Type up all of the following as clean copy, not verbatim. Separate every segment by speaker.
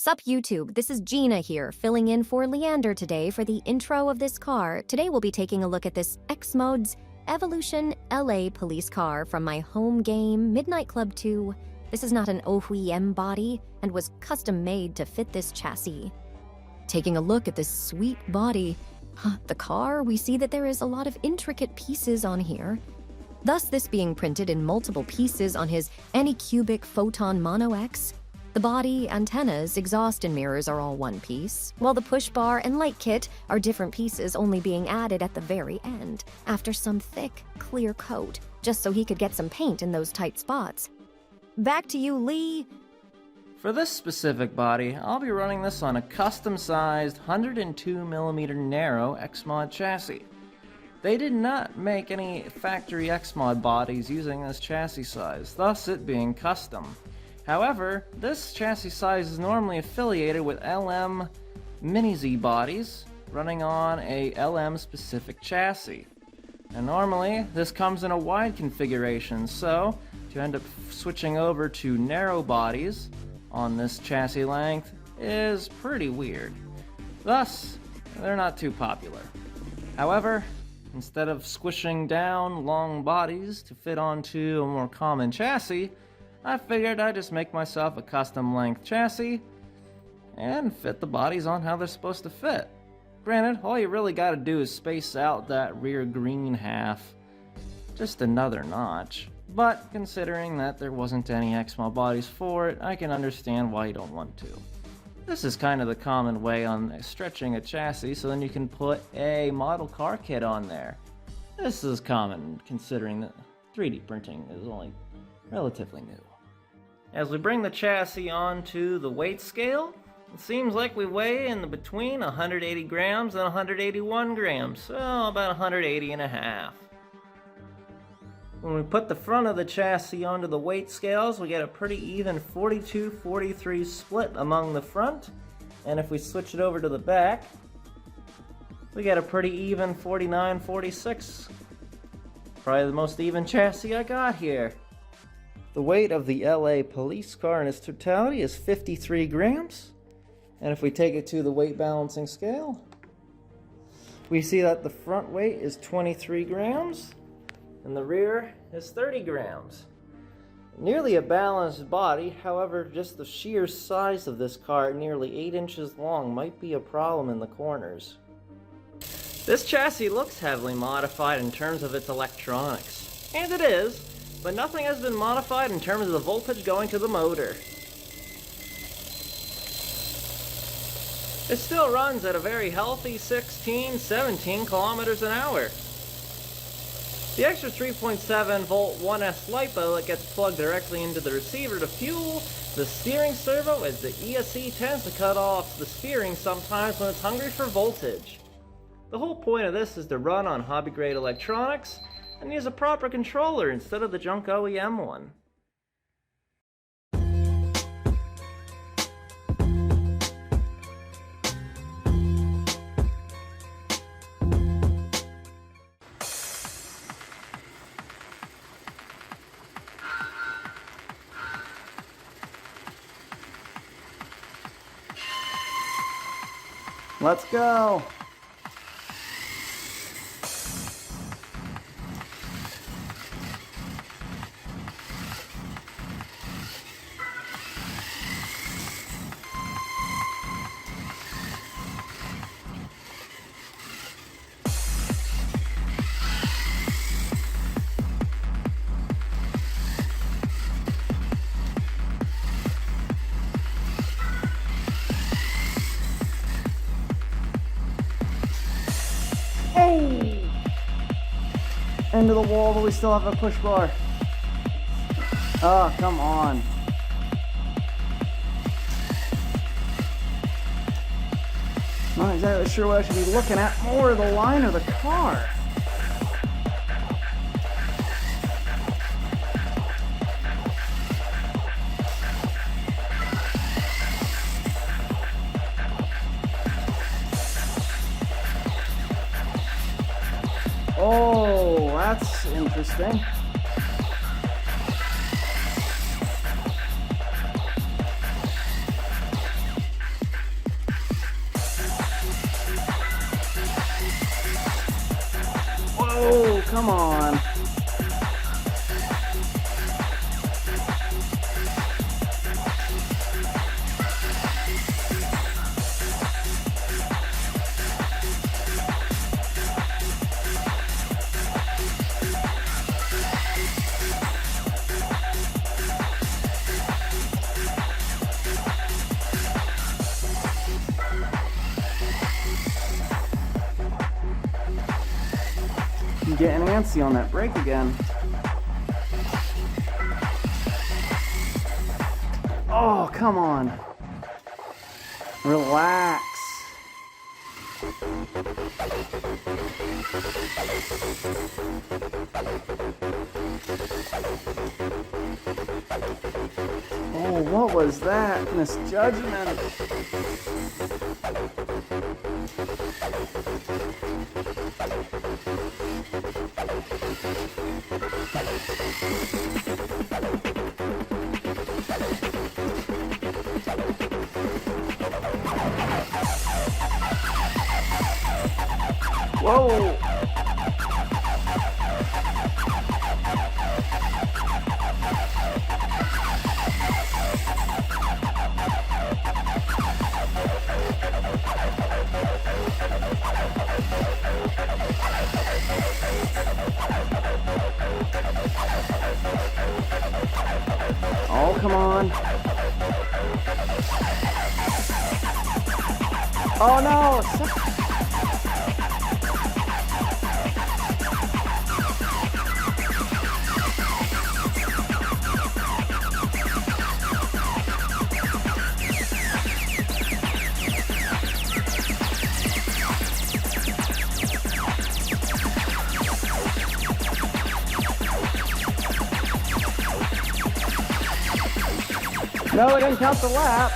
Speaker 1: Sup YouTube, this is Gina here, filling in for Leander today for the intro of this car. Today we'll be taking a look at this Xmods Evolution LA police car from my home game, Midnight Club 2. This is not an OEM body and was custom made to fit this chassis. Taking a look at this sweet body, the car, we see that there is a lot of intricate pieces on here. Thus this being printed in multiple pieces on his Anycubic Photon Mono X. The body, antennas, exhaust, and mirrors are all one piece, while the push bar and light kit are different pieces only being added at the very end, after some thick, clear coat, just so he could get some paint in those tight spots. Back to you, Lee!
Speaker 2: For this specific body, I'll be running this on a custom-sized 102mm narrow Xmod chassis. They did not make any factory Xmod bodies using this chassis size, thus it being custom. However, this chassis size is normally affiliated with LM Mini-Z bodies running on a LM specific chassis. And normally, this comes in a wide configuration, so to end up switching over to narrow bodies on this chassis length is pretty weird. Thus, they're not too popular. However, instead of squishing down long bodies to fit onto a more common chassis, I figured I'd just make myself a custom length chassis and fit the bodies on how they're supposed to fit. Granted, all you really gotta do is space out that rear green half just another notch. But considering that there wasn't any Xmod bodies for it, I can understand why you don't want to. This is kind of the common way on stretching a chassis, so then you can put a model car kit on there. This is common considering that 3D printing is only relatively new. As we bring the chassis onto the weight scale, it seems like we weigh in between 180 grams and 181 grams, so about 180 and a half. When we put the front of the chassis onto the weight scales, we get a pretty even 42-43 split among the front, and if we switch it over to the back, we get a pretty even 49-46. Probably the most even chassis I got here. The weight of the LA police car in its totality is 53 grams. And if we take it to the weight balancing scale, we see that the front weight is 23 grams and the rear is 30 grams. Nearly a balanced body, however, just the sheer size of this car, nearly 8 inches long, might be a problem in the corners. This chassis looks heavily modified in terms of its electronics, and it is. But nothing has been modified in terms of the voltage going to the motor. It still runs at a very healthy 16-17 kilometers an hour. The extra 3.7 volt 1S LiPo that gets plugged directly into the receiver to fuel the steering servo, as the ESC tends to cut off the steering sometimes when it's hungry for voltage. The whole point of this is to run on hobby grade electronics and use a proper controller instead of the junk OEM one. Let's go! Into the wall, but we still have a push bar. Oh, come on. Not exactly sure what I should be looking at more, the line or the car. Oh, that's interesting. come on. I'm getting antsy on that brake again. Oh, come on. Relax. Oh, what was that? Misjudgment. Whoa! Oh, come on. Oh no! No, it didn't count the lap.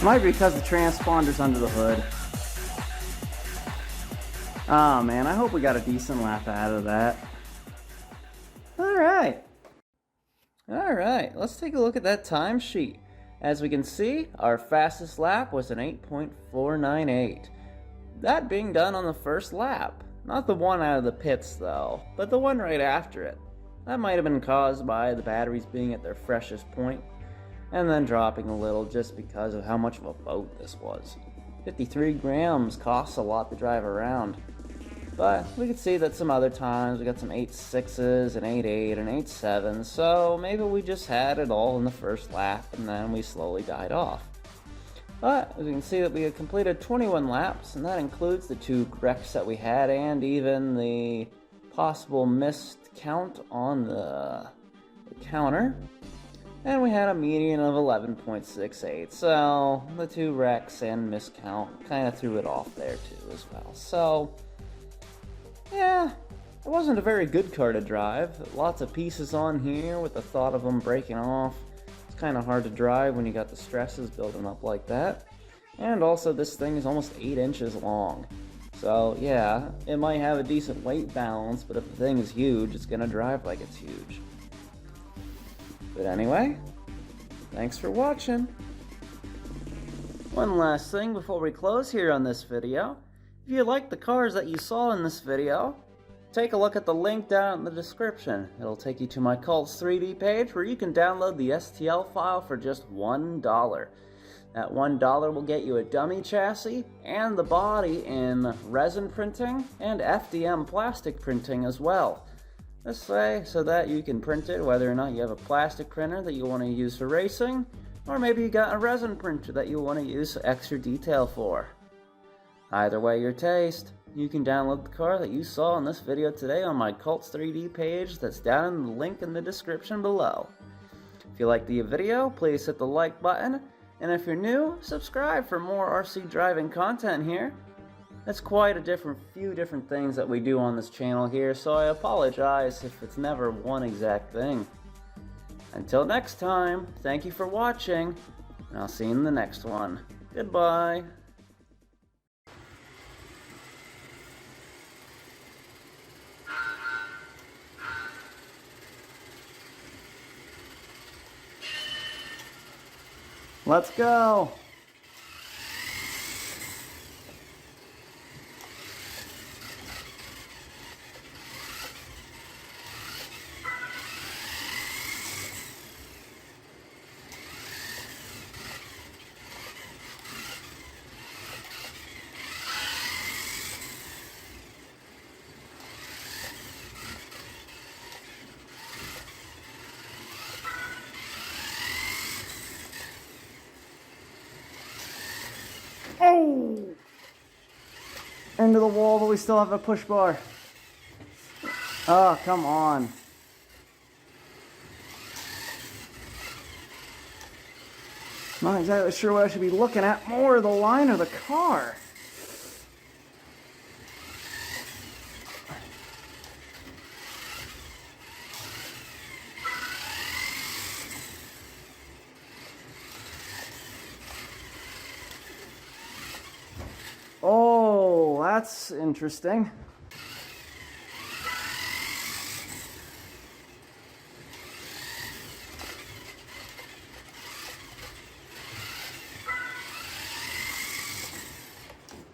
Speaker 2: Might be because the transponder's under the hood. Oh man, I hope we got a decent lap out of that. Alright, let's take a look at that timesheet. As we can see, our fastest lap was an 8.498. That being done on the first lap. Not the one out of the pits though, but the one right after it. That might have been caused by the batteries being at their freshest point, and then dropping a little just because of how much of a boat this was. 53 grams costs a lot to drive around. But we could see that some other times we got some 8.6s, an 8.8, an 8.7, so maybe we just had it all in the first lap and then we slowly died off. But as you can see that we had completed 21 laps, and that includes the 2 wrecks that we had and even the possible missed count on the counter. And we had a median of 11.68, so the 2 wrecks and miscount kind of threw it off there too as well. So yeah, it wasn't a very good car to drive. Lots of pieces on here with the thought of them breaking off. It's kind of hard to drive when you got the stresses building up like that. And also this thing is almost 8 inches long. So yeah, it might have a decent weight balance, but if the thing is huge, it's gonna drive like it's huge. But anyway, thanks for watching. One last thing before we close here on this video. If you like the cars that you saw in this video, take a look at the link down in the description. It'll take you to my Cults 3D page where you can download the STL file for just $1. That $1 will get you a dummy chassis and the body in resin printing and FDM plastic printing as well. This way, so that you can print it whether or not you have a plastic printer that you want to use for racing, or maybe you got a resin printer that you want to use extra detail for. Either way your taste, you can download the car that you saw in this video today on my Cults 3D page that's down in the link in the description below. If you liked the video, please hit the like button, and if you're new, subscribe for more RC driving content here. That's quite a few different things that we do on this channel here, so I apologize if it's never one exact thing. Until next time, thank you for watching, and I'll see you in the next one. Goodbye. Let's go. Oh! Into the wall, but we still have a push bar. Oh, come on. Not exactly sure what I should be looking at more, the line or the car. Oh, that's interesting.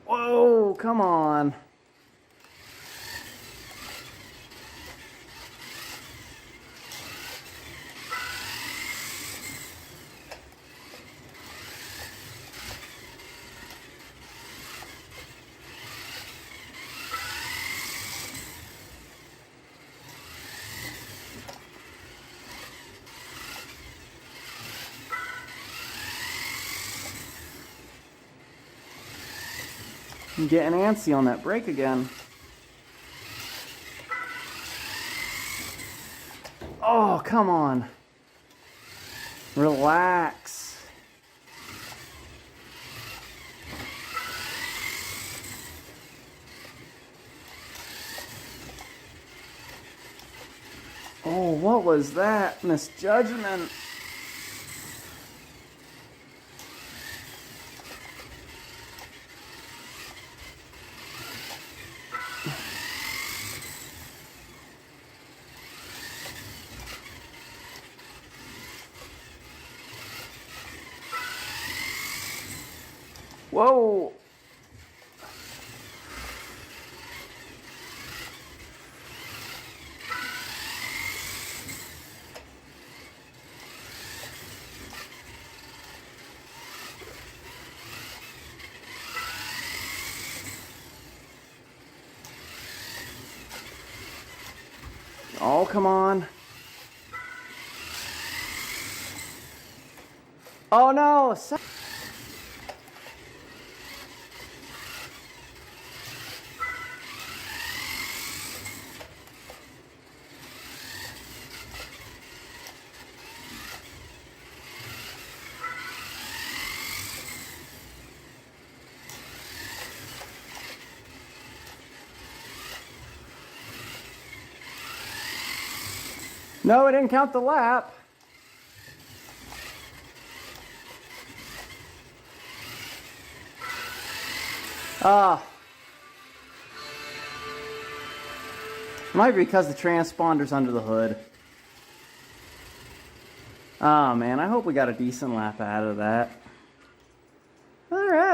Speaker 2: Whoa, come on. I'm getting antsy on that brake again. Oh, come on. Relax. Oh, what was that? Misjudgment. Whoa. Oh, come on. Oh, no. No, it didn't count the lap. Ah. Might be because the transponder's under the hood. Oh man, I hope we got a decent lap out of that. Alright.